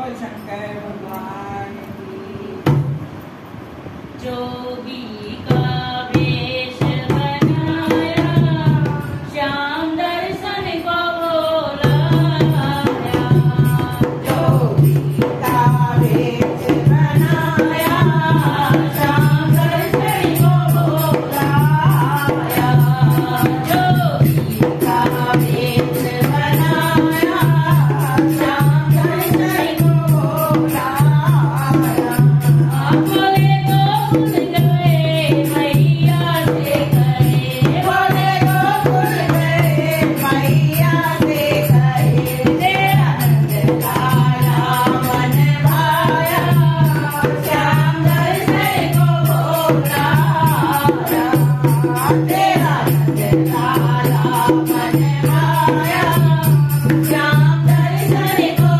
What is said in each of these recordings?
बोल शंकर भगवान की। जोगी का वेश बनाया, श्याम दर्शन को बुलाया। जोगी का वेश बनाया, श्याम दर्शन को बुलाया। जोगी का वेश बनाया, श्याम दर्शन को बुलाया। बोले गोकुल गए मैया से करे, बोले गोकुल गए मैया से करे। तेरा नंद लाला मन भाया, श्याम दर्शन को बुलाया। तेरा नंद लाला मन भाया, श्याम दर्शन को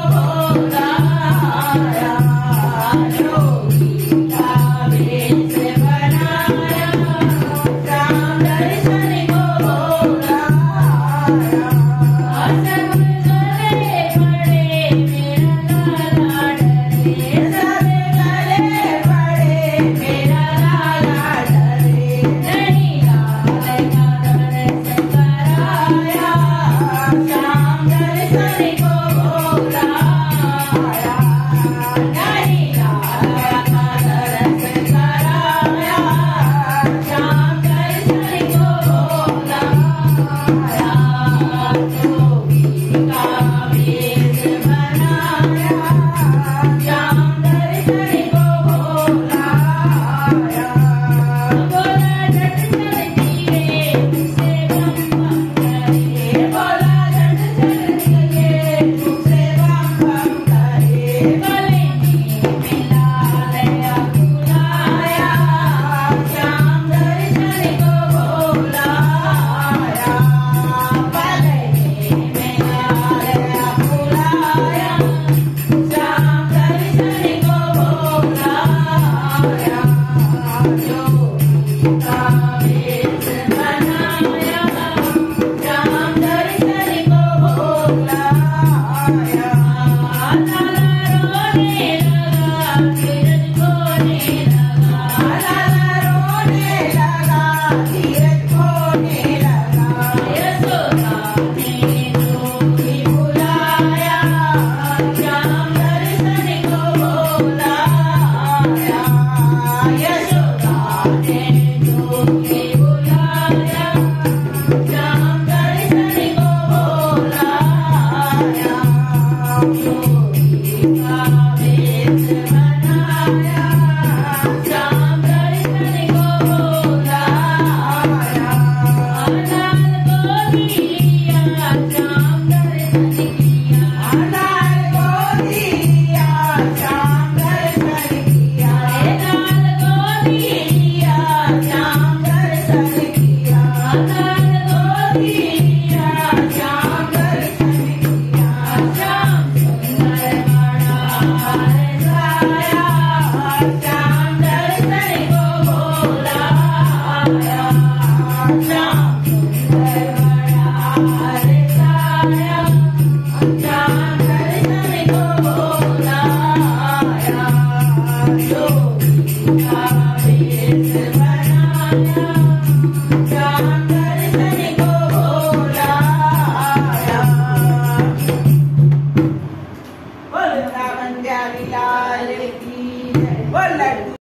बुलाया। जोगी का वेश बनाया, श्याम दर्शन को बुलाया। सब गले पड़े मेरा लाला डरे, सब गले पड़े मेरा लाला डरे। नहीं लाल का दर्शन कराया, श्याम दर्शन को बुलाया। नहीं लाल का दर्शन कराया, श्याम दर्शन को बुलाया। जोगी का वेश बनाया, श्याम दर्शन को बुलाया। बोला जट चल दिए तुझसे बम बम करे, बोला जट चल दिए तुझसे बम बम करे। गले में लाल बुलाया, श्याम दर्शन को बुलाया। गले में लाल बुलाया, श्याम दर्शन को बुलाया। जोगी का वेश बनाया, श्याम दर्शन को बुलाया। लाला रोने लगा धीरज खोने लगा, लाला रोने लगा धीरज खोने लगा। यशोदा ने जोगी बुलाया, श्याम दर्शन को बुलाया। यशोदा ने जोगी बुलाया, श्याम दर्शन को बुलाया। जोगी का वेश बनाया, श्याम दर्शन को बुलाया। लाल को दिया श्याम दर्शन किया, लाल को दिया श्याम दर्शन किया। लाल को दिया श्याम दर्शन किया। लाल को दिया श्याम दर्शन किया। श्याम सुंदर बड़ा हार साया, श्याम दर्शन को बुलाया। श्याम सुंदर बड़ा हार साया, श्याम दर्शन को बुलाया। जोगी का वेश बनाया, श्याम दर्शन को बुलाया। बोल वृंदावन बिहारी लाल की जय। बोल लड्डू